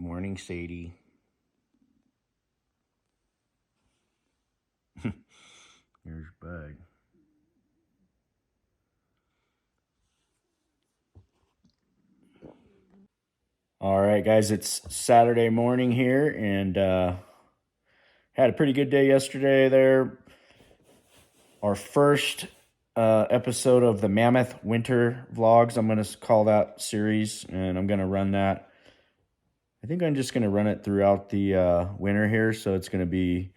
Morning, Sadie. Here's Bud. All right, guys, it's Saturday morning here, and had a pretty good day yesterday there. Our first episode of the Mammoth Winter Vlogs, I'm going to call that series, and I'm going to run that. I think I'm just going to run it throughout the winter here, so it's going to be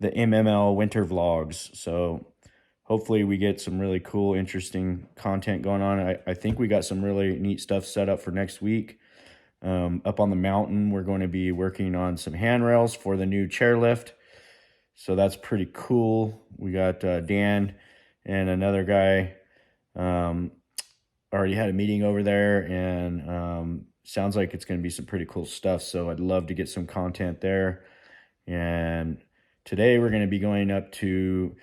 the MML Winter Vlogs. So hopefully we get some really cool, interesting content going on. I think we got some really neat stuff set up for next week. Up on the mountain, we're going to be working on some handrails for the new chairlift. So that's pretty cool. We got Dan and another guy already had a meeting over there, and sounds like it's going to be some pretty cool stuff. So I'd love to get some content there. And today we're going to be going up to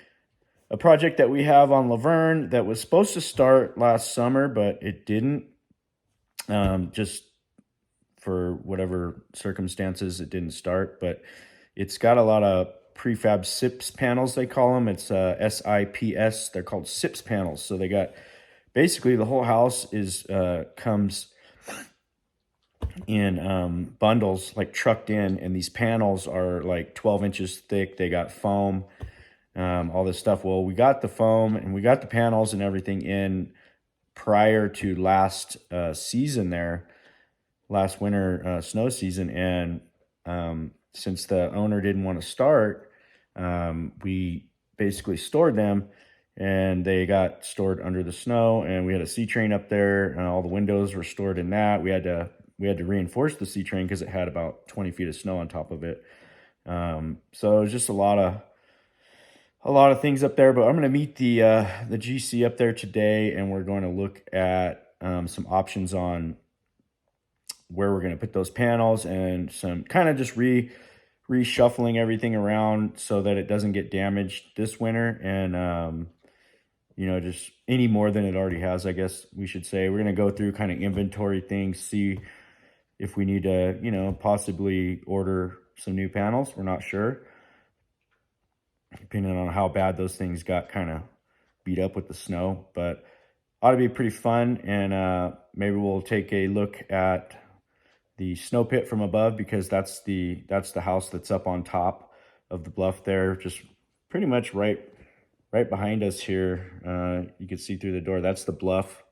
a project that we have on Laverne that was supposed to start last summer, but it didn't. Just for whatever circumstances, it didn't start. But it's got a lot of prefab SIPS panels, they call them. It's SIPS. They're called SIPS panels. So they got basically the whole house is comes in bundles, like trucked in, and these panels are like 12 inches thick. They got foam, all this stuff. Well, we got the foam and we got the panels and everything in prior to last season there, last winter snow season. And since the owner didn't want to start, we basically stored them, and they got stored under the snow, and we had a C-train up there, and all the windows were stored in that. We had to reinforce the C-train because it had about 20 feet of snow on top of it. So it was just a lot of things up there. But I'm going to meet the GC up there today, and we're going to look at some options on where we're going to put those panels, and some kind of just reshuffling everything around so that it doesn't get damaged this winter, and just any more than it already has, I guess we should say. We're going to go through kind of inventory things, see if we need to possibly order some new panels. We're not sure, depending on how bad those things got kind of beat up with the snow. But ought to be pretty fun, and maybe we'll take a look at the snow pit from above, because that's the house that's up on top of the bluff there, just pretty much right behind us here. You can see through the door. That's the bluff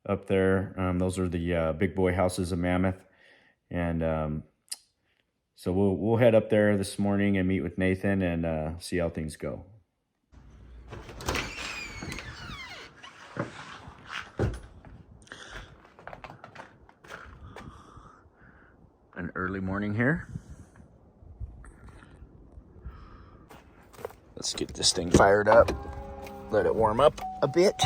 up there. Those are the big boy houses of Mammoth, and so we'll head up there this morning and meet with Nathan and see how things go. An early morning here. Let's get this thing fired up. Let it warm up a bit.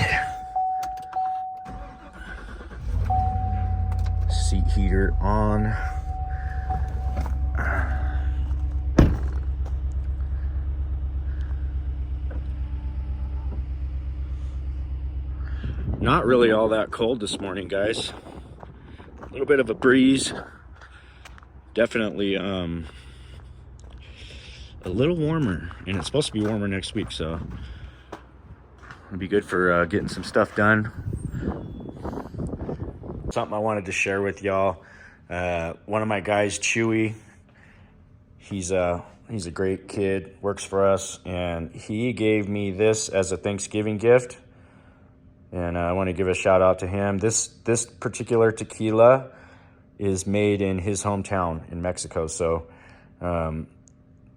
Seat heater on. Not really all that cold this morning, guys. A little bit of a breeze. Definitely a little warmer, and it's supposed to be warmer next week, so it'll be good for getting some stuff done. Something I wanted to share with y'all. One of my guys, Chewy, he's a great kid, works for us, and he gave me this as a Thanksgiving gift, and I want to give a shout out to him. This particular tequila is made in his hometown in Mexico, so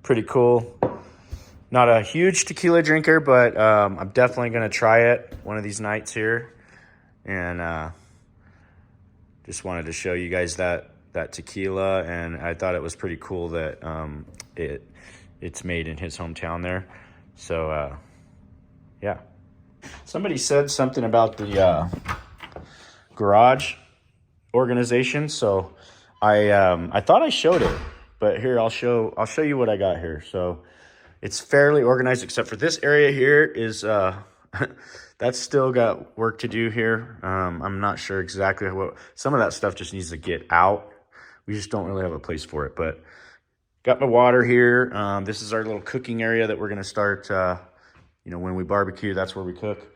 pretty cool. Not a huge tequila drinker, but I'm definitely going to try it one of these nights here, and just wanted to show you guys that tequila, and I thought it was pretty cool that it's made in his hometown there. So yeah. Somebody said something about the garage organization, so I thought I showed it, but here I'll show you what I got here. So it's fairly organized, except for this area here is that's still got work to do here. I'm not sure exactly what, some of that stuff just needs to get out, we just don't really have a place for it. But got my water here. This is our little cooking area that we're gonna start, you know, when we barbecue, that's where we cook.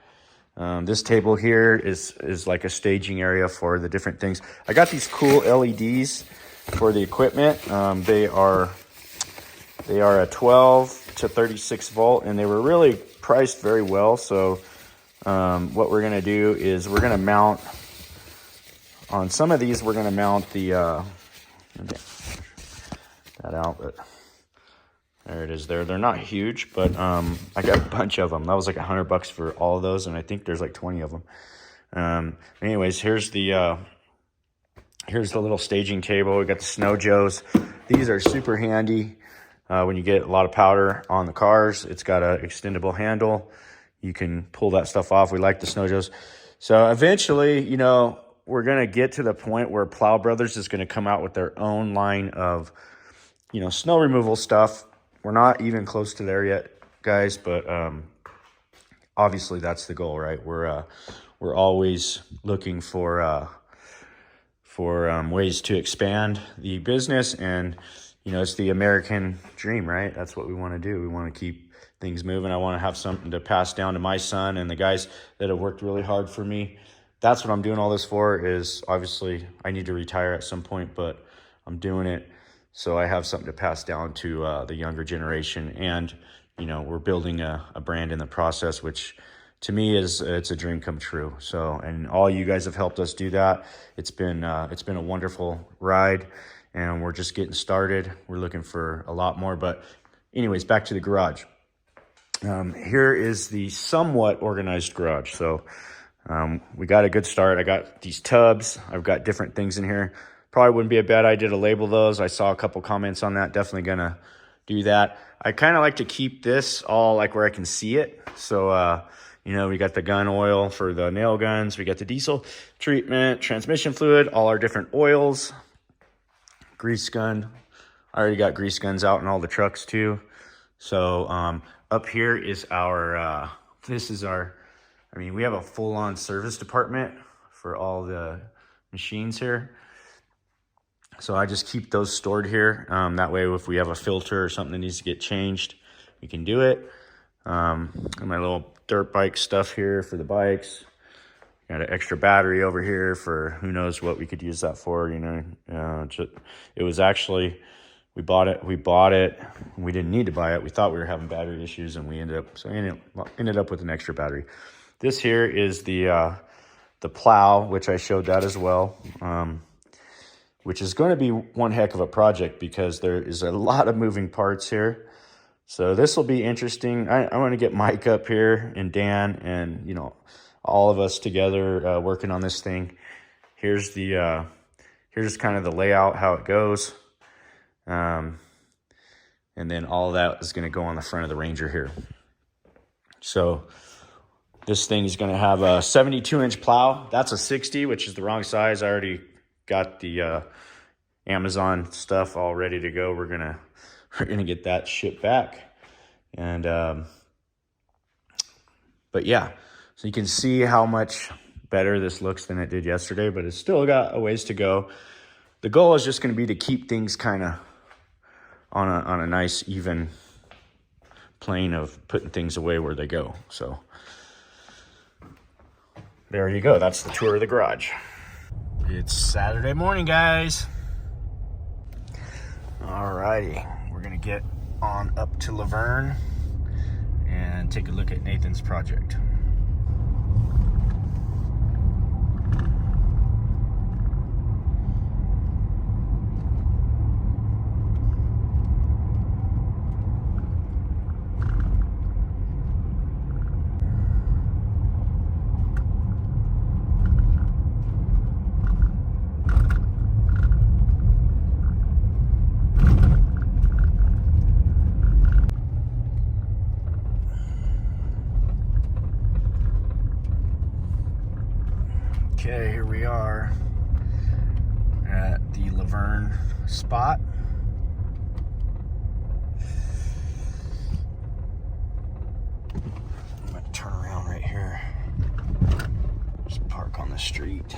This table here is like a staging area for the different things. I got these cool LEDs for the equipment. They are a 12 to 36 volt, and they were really priced very well. So what we're gonna do is we're gonna mount on some of these. We're gonna mount the that out, but there it is. They're not huge, but I got a bunch of them. That was like $100 for all of those, and I think there's like 20 of them. Anyways, here's the little staging table. We got the Snow Joes. These are super handy when you get a lot of powder on the cars. It's got an extendable handle. You can pull that stuff off. We like the Snow Joes. So eventually, you know, we're gonna get to the point where Plow Brothers is gonna come out with their own line of, you know, snow removal stuff. We're not even close to there yet, guys, but obviously that's the goal, right? We're always looking for ways to expand the business, and you know, it's the American dream, right? That's what we want to do. We want to keep things moving. I want to have something to pass down to my son and the guys that have worked really hard for me. That's what I'm doing all this for. Is obviously I need to retire at some point, but I'm doing it so I have something to pass down to the younger generation. And, you know, we're building a brand in the process, which to me it's a dream come true. So, and all you guys have helped us do that. It's been a wonderful ride, and we're just getting started. We're looking for a lot more, but anyways, back to the garage. Here is the somewhat organized garage. So we got a good start. I got these tubs. I've got different things in here. Probably wouldn't be a bad idea to label those. I saw a couple comments on that. Definitely gonna do that. I kind of like to keep this all like where I can see it. So, you know, we got the gun oil for the nail guns. We got the diesel treatment, transmission fluid, all our different oils, grease gun. I already got grease guns out in all the trucks too. So up here is our, I mean, we have a full-on service department for all the machines here. So I just keep those stored here. That way, if we have a filter or something that needs to get changed, we can do it. And my little dirt bike stuff here for the bikes. Got an extra battery over here for who knows what we could use that for, you know. It was actually, we bought it. We didn't need to buy it. We thought we were having battery issues, and we ended up with an extra battery. This here is the plow, which I showed that as well. Which is going to be one heck of a project because there is a lot of moving parts here. So this will be interesting. I want to get Mike up here and Dan and, you know, all of us together working on this thing. Here's kind of the layout, how it goes. And then all of that is going to go on the front of the Ranger here. So this thing is going to have a 72-inch plow. That's a 60, which is the wrong size. I already got the Amazon stuff all ready to go. We're gonna get that shipped back, and but yeah, so you can see how much better this looks than it did yesterday, but it's still got a ways to go. The goal is just going to be to keep things kind of on a nice even plane of putting things away where they go. So there you go. That's the tour of the garage. It's Saturday morning, guys. Alrighty, we're gonna get on up to Laverne and take a look at Nathan's project. Okay, here we are at the Laverne spot. I'm gonna turn around right here. Just park on the street.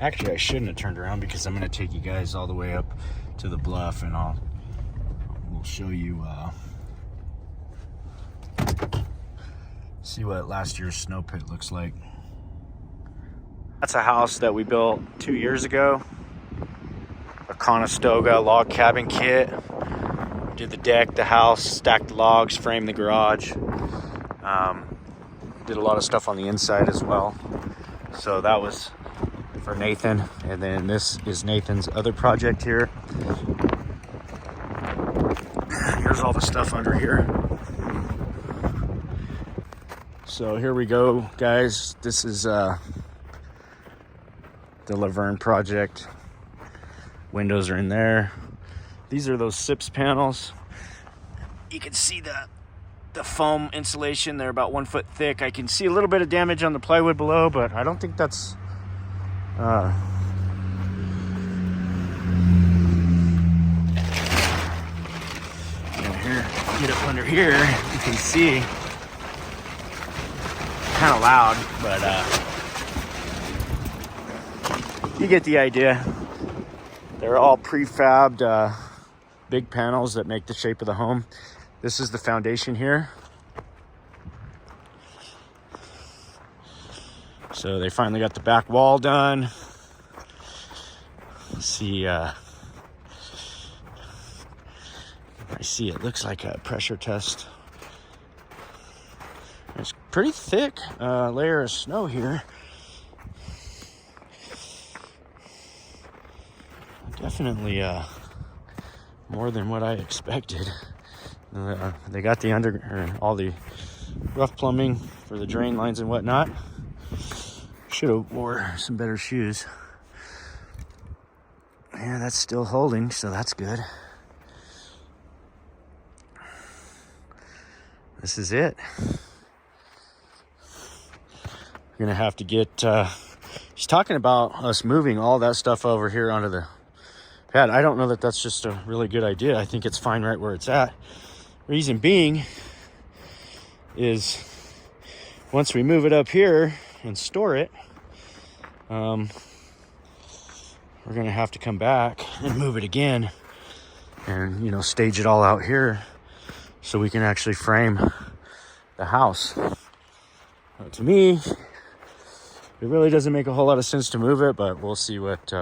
Actually, I shouldn't have turned around because I'm going to take you guys all the way up to the bluff, and we'll show you, see what last year's snow pit looks like. That's a house that we built 2 years ago. A Conestoga log cabin kit. Did the deck, the house, stacked the logs, framed the garage. Did a lot of stuff on the inside as well. So that was for Nathan. And then this is Nathan's other project here. Here's all the stuff under here. So here we go, guys. This is the Laverne project. Windows are in there. These are those SIPS panels. You can see the foam insulation. They're about 1 foot thick. I can see a little bit of damage on the plywood below, but I don't think that's here, get up under here, you can see kind of loud, but you get the idea. They're all prefabbed big panels that make the shape of the home. This is the foundation here. So they finally got the back wall done. See, I see it looks like a pressure test. It's pretty thick layer of snow here. Definitely more than what I expected. They got the all the rough plumbing for the drain lines and whatnot. Should have wore some better shoes. Yeah, that's still holding, so that's good. This is it. We're gonna have to get, he's talking about us moving all that stuff over here onto the pad. I don't know that that's just a really good idea. I think it's fine right where it's at. Reason being is once we move it up here and store it, we're gonna have to come back and move it again and, you know, stage it all out here so we can actually frame the house. To me, it really doesn't make a whole lot of sense to move it, but we'll see what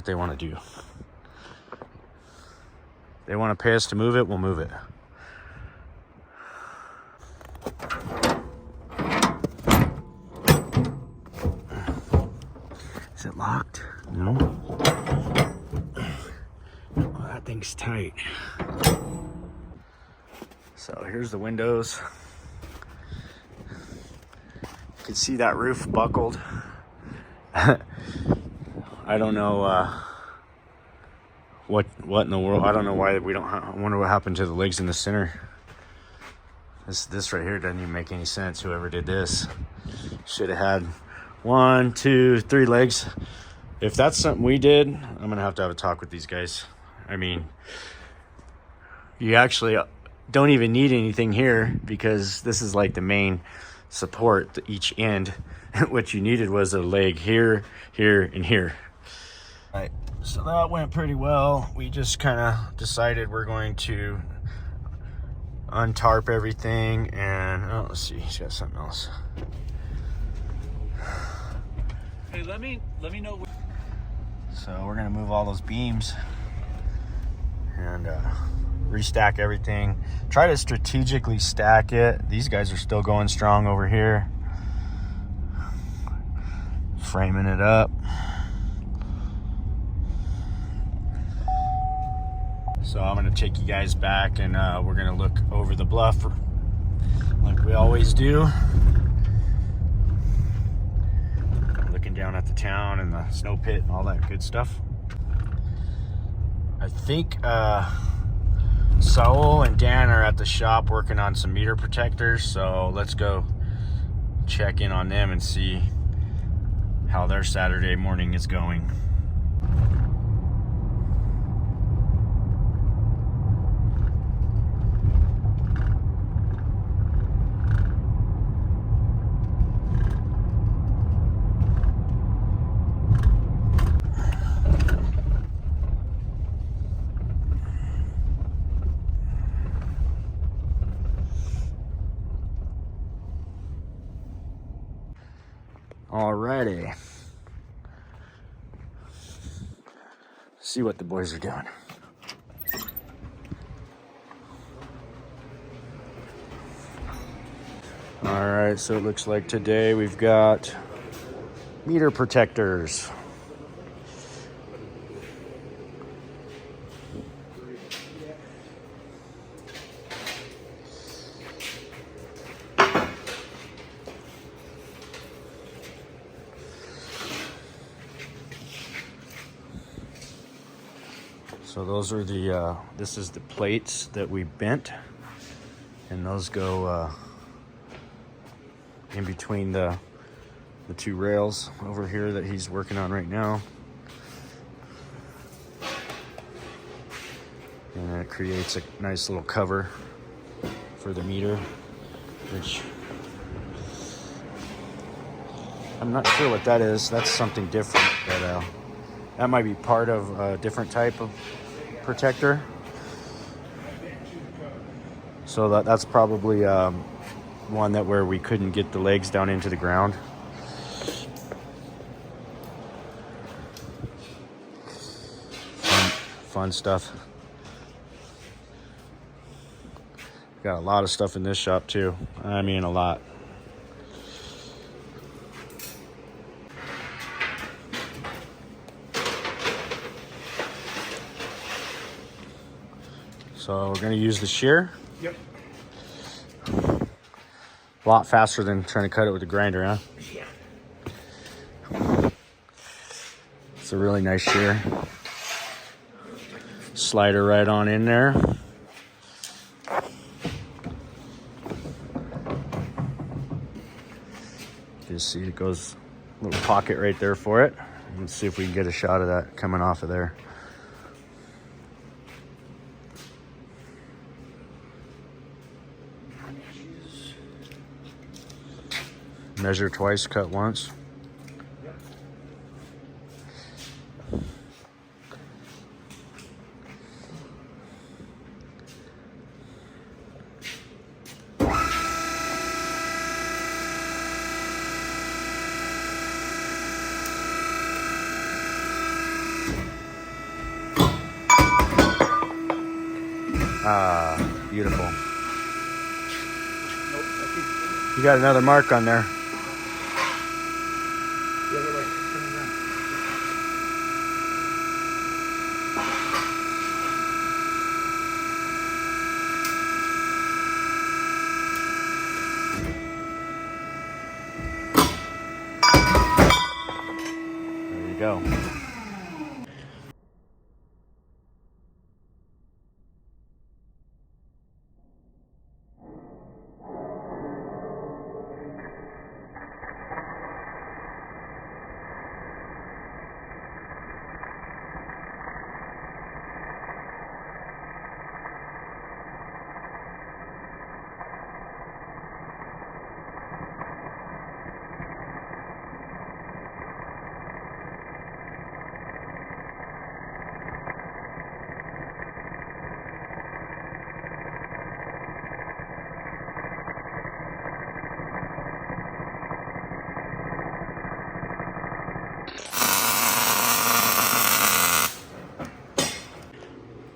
they want to do. They want to pay us to move it, we'll move it. Is it locked? No. Oh, that thing's tight. So here's the windows. You can see that roof buckled. I don't know what in the world. I don't know why we don't. I wonder what happened to the legs in the center. This right here doesn't even make any sense. Whoever did this should have had 1, 2, 3 legs. If that's something we did, I'm gonna have to have a talk with these guys. I mean, you actually don't even need anything here because this is like the main support to each end. What you needed was a leg here, here, and here. All right, so that went pretty well. We just kind of decided we're going to untarp everything and let's see, he's got something else. Hey, let me know. So we're gonna move all those beams and restack everything. Try to strategically stack it. These guys are still going strong over here. Framing it up. So I'm gonna take you guys back and we're gonna look over the bluff like we always do. Looking down at the town and the snow pit and all that good stuff. I think Saul and Dan are at the shop working on some meter protectors, so let's go check in on them and see how their Saturday morning is going. Alrighty. See what the boys are doing. Alright, so it looks like today we've got meter protectors. So those are the, this is the plates that we bent, and those go in between the two rails over here that he's working on right now. And it creates a nice little cover for the meter, which I'm not sure what that is. That's something different, but that might be part of a different type of protector. So that's probably one that where we couldn't get the legs down into the ground. Fun stuff. Got a lot of stuff in this shop too. I mean, a lot. So we're gonna use the shear. Yep. A lot faster than trying to cut it with the grinder, huh? Yeah. It's a really nice shear. Slider right on in there. You see it goes a little pocket right there for it. Let's see if we can get a shot of that coming off of there. Measure twice, cut once. Ah, beautiful. Nope, You got another mark on there. the other way. Turn around. There you go.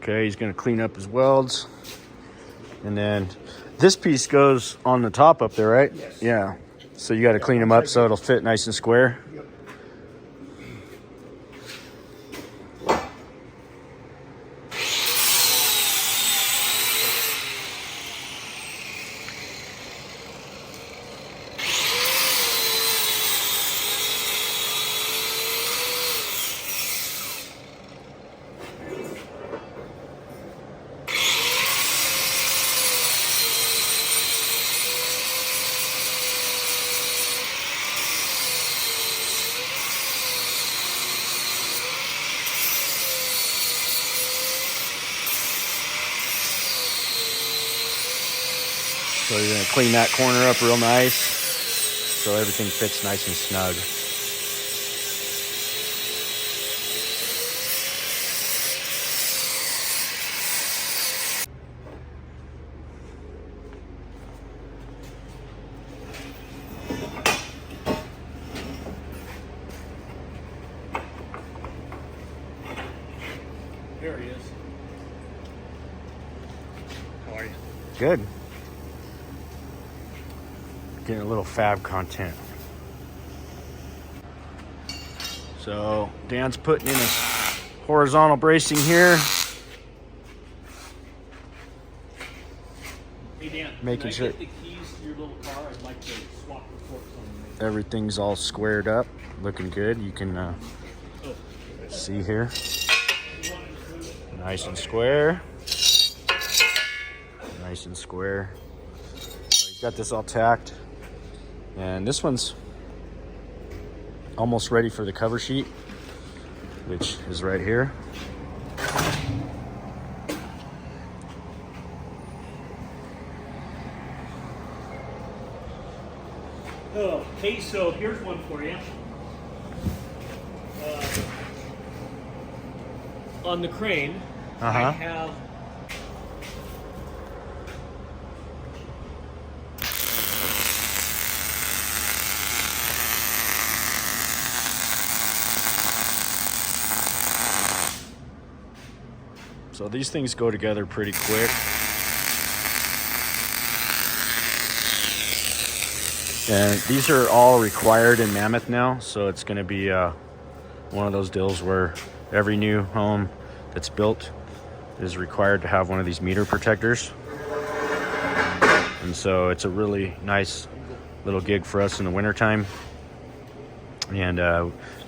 Okay, he's gonna clean up his welds. And then this piece goes on the top up there, right? Yes. Yeah. So you gotta clean them up so it'll fit nice and square. Yep. So you're gonna clean that corner up real nice so everything fits nice and snug. good. Getting a little fab content. So Dan's putting in his horizontal bracing here. Hey Dan, Making sure get the keys to your little car? I'd like to swap the forks on them. everything's all squared up, looking good. You can see here. Nice and square. Nice and square. So he's got this all tacked. And this one's almost ready for the cover sheet, which is right here. Oh, hey, so here's one for you. On the crane, I have So these things go together pretty quick. And these are all required in Mammoth now, so it's going to be one of those deals where every new home that's built is required to have one of these meter protectors. And so it's a really nice little gig for us in the wintertime. And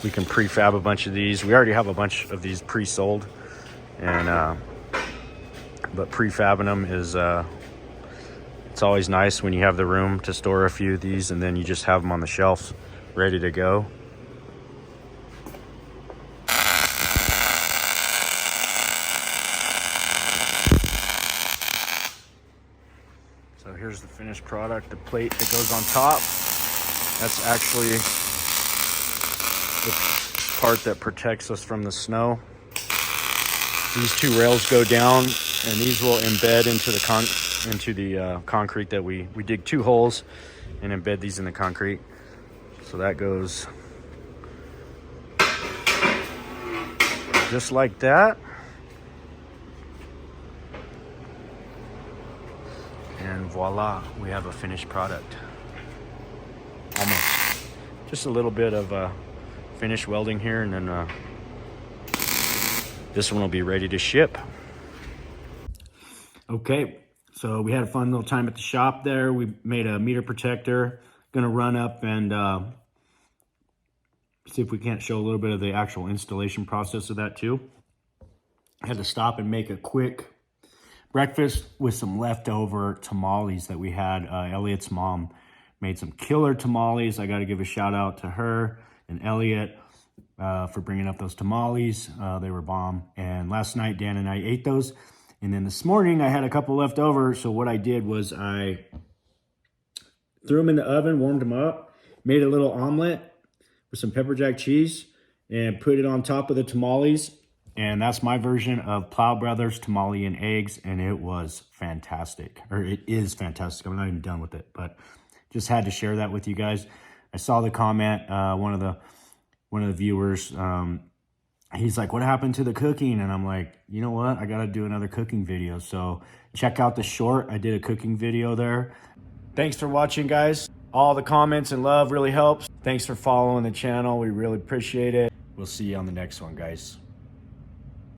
we can prefab a bunch of these. We already have a bunch of these pre-sold. And but prefabbing them is it's always nice when you have the room to store a few of these, and then you just have them on the shelves ready to go. So here's the finished product, the plate that goes on top. That's actually the part that protects us from the snow. These two rails go down, and these will embed into the concrete that we dig 2 holes and embed these in the concrete. So that goes just like that. And voila, we have a finished product. Almost. Just a little bit of finish welding here, and then this one will be ready to ship. Okay, so we had a fun little time at the shop there. We made a meter protector. Gonna run up and see if we can't show a little bit of the actual installation process of that too. I had to stop and make a quick breakfast with some leftover tamales that we had. Elliot's mom made some killer tamales. I got to give a shout out to her and Elliot for bringing up those tamales. They were bomb. And last night, Dan and I ate those. And then this morning, I had a couple left over. So what I did was I threw them in the oven, warmed them up, made a little omelet with some pepper jack cheese, and put it on top of the tamales. And that's my version of Plow Brothers tamale and eggs. And it was fantastic. Or it is fantastic. I'm not even done with it. But just had to share that with you guys. I saw the comment, one of the viewers, he's like, what happened to the cooking? And I'm like, you know what? I got to do another cooking video. So check out the short. I did a cooking video there. Thanks for watching, guys. All the comments and love really helps. Thanks for following the channel. We really appreciate it. We'll see you on the next one, guys.